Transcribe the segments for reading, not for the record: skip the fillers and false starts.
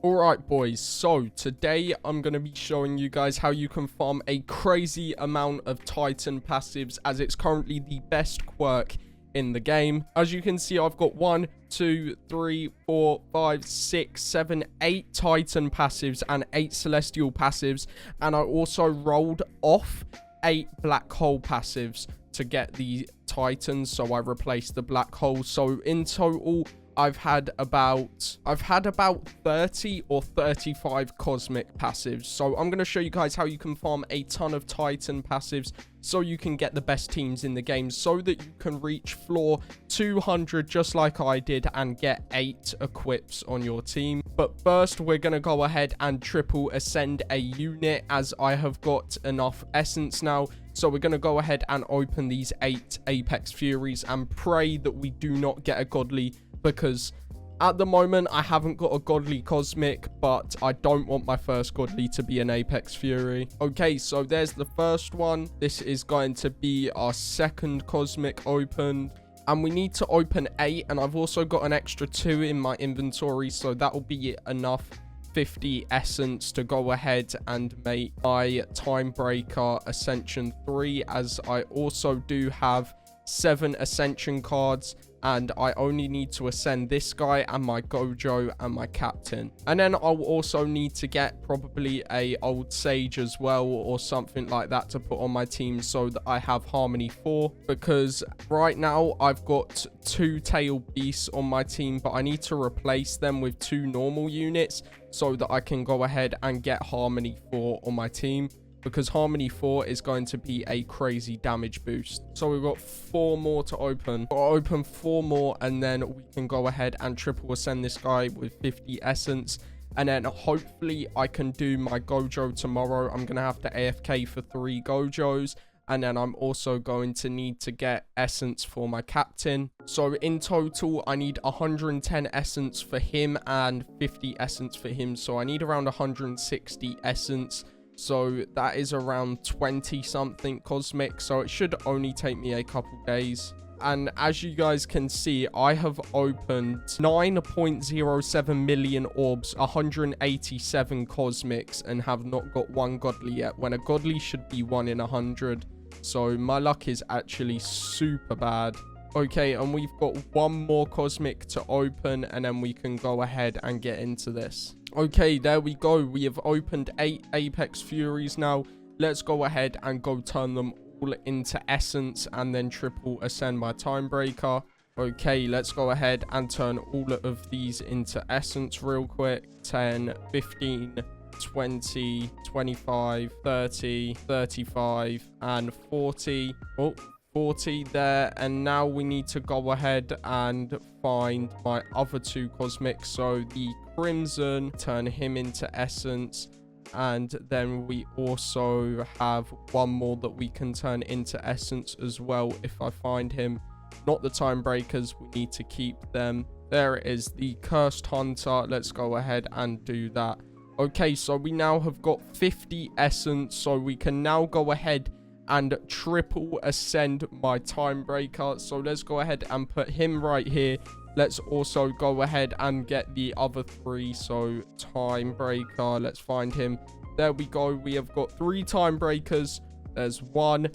Alright boys, so today I'm going to be showing you guys how you can farm a crazy amount of Titan passives, as it's currently the best quirk in the game. As you can see, I've got 1, 2, 3, 4, 5, 6, 7, 8 Titan passives and 8 Celestial passives, and I also rolled off 8 Black Hole passives to get the Titans, so I replaced the Black Hole. So in total, I've had about 30 or 35 cosmic passives. So I'm going to show you guys how you can farm a ton of Titan passives so you can get the best teams in the game, so that you can reach floor 200 just like I did and get 8 equips on your team. But first, we're going to go ahead and triple ascend a unit, as I have got enough essence now. So we're going to go ahead and open these 8 Apex Furies and pray that we do not get a godly, because at the moment I haven't got a godly cosmic, but I don't want my first godly to be an Apex Fury. Okay, so there's the first one. This is going to be our second cosmic opened, and we need to open 8, and I've also got an extra 2 in my inventory, so that will be enough 50 essence to go ahead and make my Time Breaker Ascension 3, as I also do have 7 Ascension cards, and I only need to ascend this guy and my Gojo and my Captain. And then I'll also need to get probably a Old Sage as well, or something like that, to put on my team so that I have Harmony 4, because right now I've got 2 Tail Beasts on my team, but I need to replace them with 2 normal units so that I can go ahead and get Harmony 4 on my team, because Harmony 4 is going to be a crazy damage boost. So we've got 4 more to open. I'll open 4 more, and then we can go ahead and triple ascend this guy with 50 essence. And then hopefully I can do my Gojo tomorrow. I'm going to have to AFK for 3 Gojos. And then I'm also going to need to get essence for my Captain. So in total, I need 110 essence for him and 50 essence for him. So I need around 160 essence. So that is around 20 something cosmic. So it should only take me a couple days. And as you guys can see, I have opened 9.07 million orbs, 187 cosmics, and have not got 1 godly yet, when a godly should be 1 in 100. So my luck is actually super bad. Okay, and we've got 1 more cosmic to open, and then we can go ahead and get into this. Okay, there we go. We have opened 8 Apex Furies now. Let's go ahead and go turn them all into essence, and then triple ascend my Time Breaker. Okay, let's go ahead and turn all of these into essence real quick. 10, 15, 20, 25, 30, 35, and 40. Oh, 40 there. And now we need to go ahead and find my other 2 cosmics. So the Crimson, turn him into essence, and then we also have 1 more that we can turn into essence as well if I find him. Not the Time Breakers, we need to keep them. There it is, the Cursed Hunter. Let's go ahead and do that. Okay, so we now have got 50 essence, so we can now go ahead and triple ascend my Time Breaker. So let's go ahead and put him right here. Let's also go ahead and get the other 3. So Time Breaker, let's find him. There we go. We have got 3 Time Breakers. There's 1,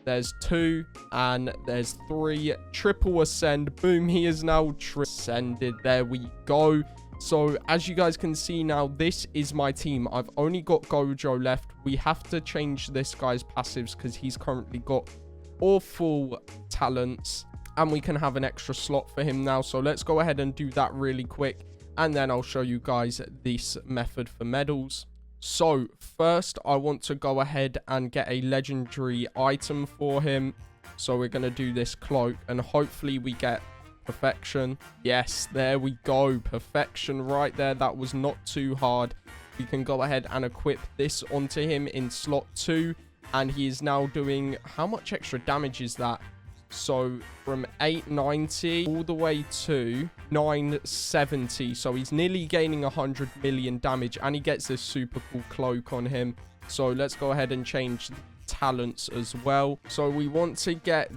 there's 2, and there's 3. Triple ascend. Boom, he is now ascended. There we go. So as you guys can see now, this is my team. I've only got Gojo left. We have to change this guy's passives because he's currently got awful talents, and we can have an extra slot for him now. So let's go ahead and do that really quick, and then I'll show you guys this method for medals. So first, I want to go ahead and get a legendary item for him. So we're going to do this cloak, and hopefully we get perfection. Yes, there we go. Perfection right there. That was not too hard. We can go ahead and equip this onto him in slot 2, and he is now doing, how much extra damage is that? So from 890 all the way to 970. So he's nearly gaining 100 million damage, and he gets this super cool cloak on him. So let's go ahead and change talents as well. So we want to get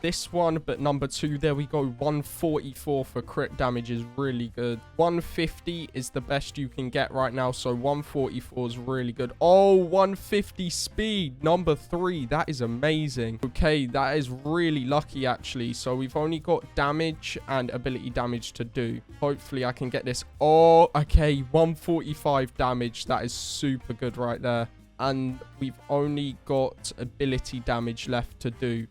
this one, but number 2, there we go. 144 for crit damage is really good. 150 is the best you can get right now, so 144 is really good. Oh, 150 speed, number 3. That is amazing. Okay, that is really lucky, actually. So we've only got damage and ability damage to do. Hopefully, I can get this. Oh, okay, 145 damage. That is super good right there. And we've only got ability damage left to do.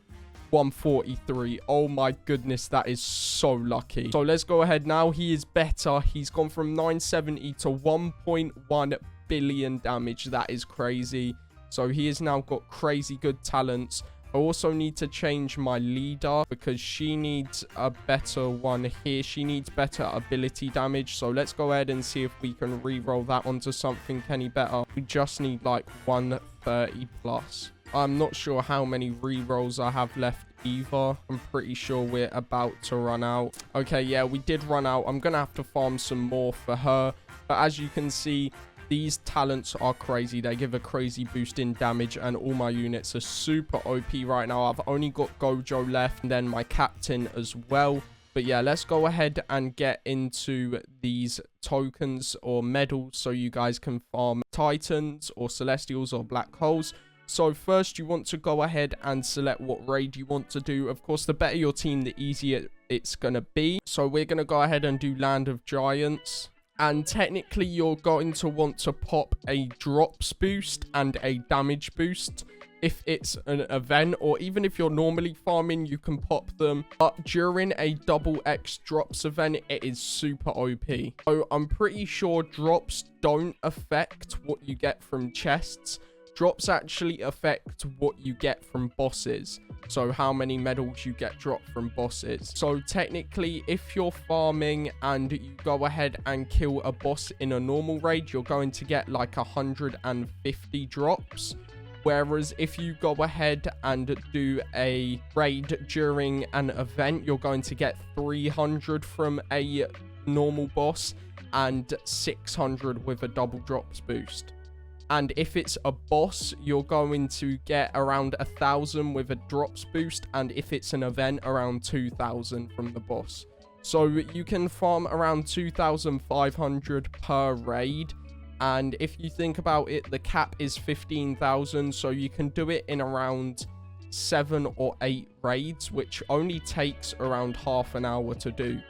143. Oh my goodness, that is so lucky. So let's go ahead now. He is better. He's gone from 970 to 1.1 billion damage. That is crazy. So he has now got crazy good talents. I also need to change my leader because she needs a better one here. She needs better ability damage. So let's go ahead and see if we can re-roll that onto something any better. We just need like 130 plus. I'm not sure how many re-rolls I have left either. I'm pretty sure we're about to run out. Okay, yeah, we did run out. I'm going to have to farm some more for her. But as you can see, these talents are crazy. They give a crazy boost in damage, and all my units are super OP right now. I've only got Gojo left, and then my captain as well. But yeah, let's go ahead and get into these tokens or medals so you guys can farm Titans or Celestials or Black Holes. So first, you want to go ahead and select what raid you want to do. Of course, the better your team, the easier it's going to be. So we're going to go ahead and do Land of Giants. And technically, you're going to want to pop a drops boost and a damage boost if it's an event, or even if you're normally farming, you can pop them. But during a double X drops event, it is super OP. So I'm pretty sure drops don't affect what you get from chests. Drops actually affect what you get from bosses. So how many medals you get dropped from bosses. So technically, if you're farming and you go ahead and kill a boss in a normal raid, you're going to get like 150 drops. Whereas if you go ahead and do a raid during an event, you're going to get 300 from a normal boss and 600 with a double drops boost. And if it's a boss, you're going to get around 1,000 with a drops boost. And if it's an event, around 2,000 from the boss. So you can farm around 2,500 per raid. And if you think about it, the cap is 15,000. So you can do it in around 7 or 8 raids, which only takes around half an hour to do.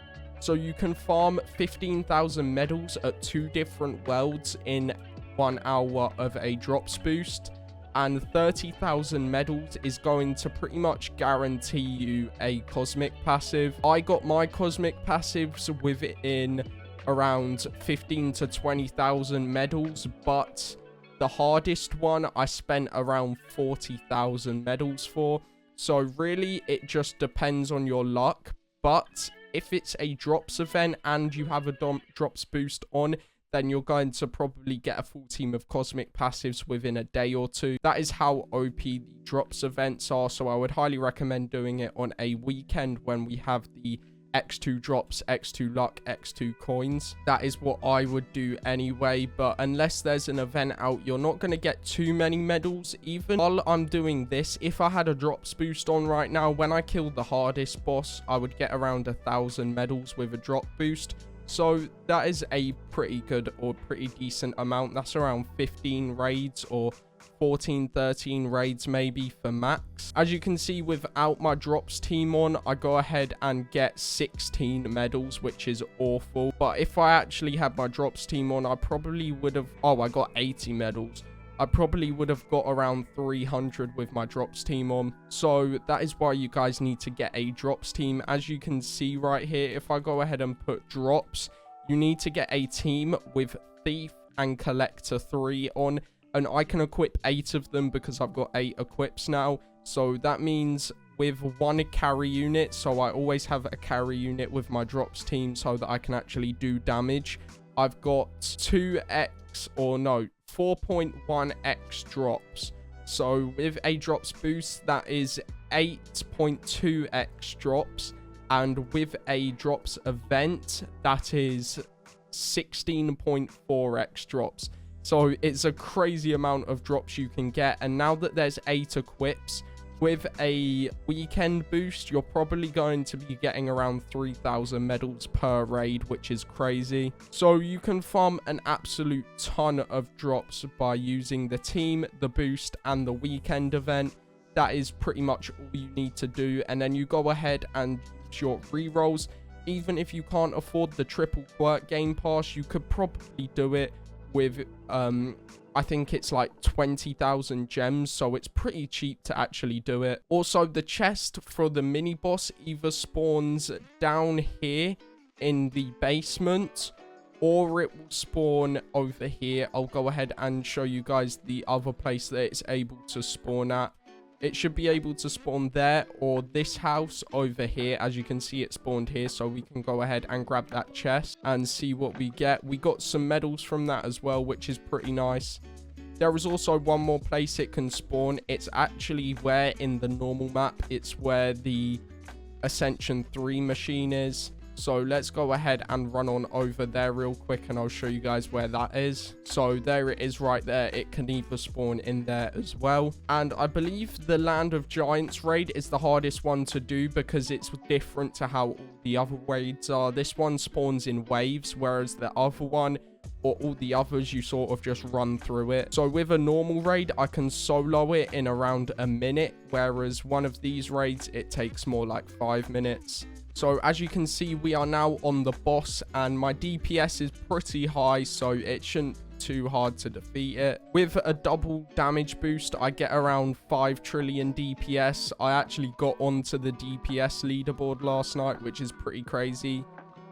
So you can farm 15,000 medals at 2 different worlds in 1 hour of a drops boost, and 30,000 medals is going to pretty much guarantee you a cosmic passive. I got my cosmic passives within around 15 to 20,000 medals, but the hardest one I spent around 40,000 medals for. So really it just depends on your luck. But if it's a drops event and you have a drops boost on, then you're going to probably get a full team of cosmic passives within a day or 2. That is how OP the drops events are. So I would highly recommend doing it on a weekend when we have the X2 drops, X2 luck, X2 coins. That is what I would do anyway. But unless there's an event out, you're not going to get too many medals. Even while I'm doing this, if I had a drops boost on right now, when I killed the hardest boss, I would get around 1,000 medals with a drop boost. So that is a pretty good or pretty decent amount. That's around 15 raids or 14, 13 raids maybe for max. As you can see, without my drops team on, I go ahead and get 16 medals, which is awful. But if I actually had my drops team on, I probably would have... Oh, I got 80 medals. I probably would have got around 300 with my drops team on. So that is why you guys need to get a drops team. As you can see right here, if I go ahead and put drops, you need to get a team with Thief and Collector 3 on. And I can equip 8 of them because I've got 8 equips now. So that means with 1 carry unit. So I always have a carry unit with my drops team so that I can actually do damage. I've got 2x or no, 4.1x drops. So with a drops boost, that is 8.2x drops. And with a drops event, that is 16.4x drops. So it's a crazy amount of drops you can get. And now that there's 8 equips, With a weekend boost, you're probably going to be getting around 3,000 medals per raid, which is crazy. So you can farm an absolute ton of drops by using the team, the boost, and the weekend event. That is pretty much all you need to do. And then you go ahead and use your rerolls. Even if you can't afford the triple quirk game pass, you could probably do it with I think it's like 20,000 gems, so it's pretty cheap to actually do it. Also, the chest for the mini boss either spawns down here in the basement, or it will spawn over here. I'll go ahead and show you guys the other place that it's able to spawn at. It should be able to spawn there or this house over here. As you can see, it spawned here, so we can go ahead and grab that chest and see what we get. We got some medals from that as well, which is pretty nice. There is also one more place it can spawn. It's actually where in the normal map, it's where the Ascension 3 machine is. So let's go ahead and run on over there real quick and I'll show you guys where that is. So there it is right there. It can either spawn in there as well. And I believe the Land of Giants raid is the hardest one to do because it's different to how all the other raids are. This one spawns in waves, whereas the other one, or all the others, you sort of just run through it. So with a normal raid, I can solo it in around a minute, whereas one of these raids, it takes more like 5 minutes. So as you can see, we are now on the boss and my DPS is pretty high, so it shouldn't be too hard to defeat it. With a double damage boost, I get around 5 trillion DPS. I actually got onto the DPS leaderboard last night, which is pretty crazy.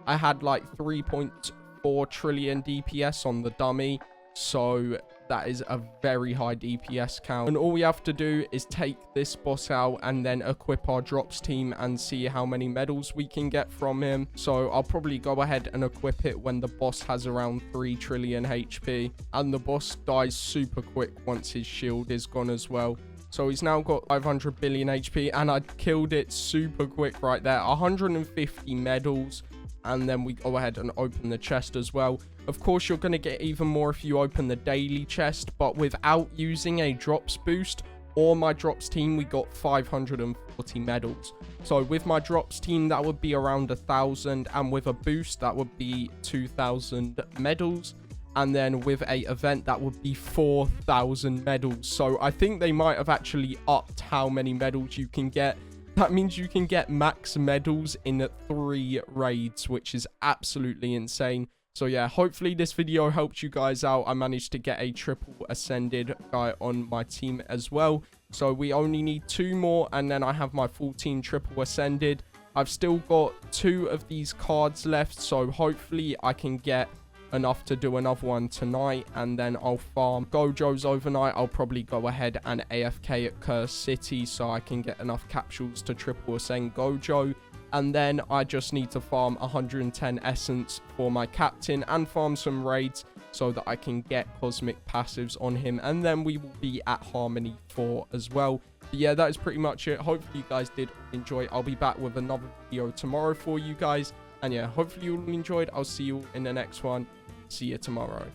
I had like 3.4 trillion DPS on the dummy, so that is a very high DPS count. And all we have to do is take this boss out and then equip our drops team and see how many medals we can get from him. So I'll probably go ahead and equip it when the boss has around 3 trillion HP. And the boss dies super quick once his shield is gone as well. So he's now got 500 billion HP and I killed it super quick right there. 150 medals. And then we go ahead and open the chest as well. Of course, you're going to get even more if you open the daily chest, but without using a drops boost or my drops team, we got 540 medals. So with my drops team, that would be around 1,000, and with a boost, that would be 2,000 medals. And then with a event, that would be 4,000 medals. So I think they might have actually upped how many medals you can get. That means you can get max medals in 3 raids, which is absolutely insane. So yeah, hopefully this video helped you guys out. I managed to get a triple ascended guy on my team as well. So we only need 2 more and then I have my full team triple ascended. I've still got 2 of these cards left. So hopefully I can get enough to do another one tonight, and then I'll farm Gojo's overnight. I'll probably go ahead and AFK at Curse City so I can get enough capsules to triple ascend Gojo, and then I just need to farm 110 essence for my captain and farm some raids so that I can get cosmic passives on him, and then we will be at Harmony 4 as well. But yeah, that is pretty much it. Hopefully you guys did enjoy. I'll be back with another video tomorrow for you guys, and yeah, hopefully you all enjoyed. I'll see you in the next one. See you tomorrow.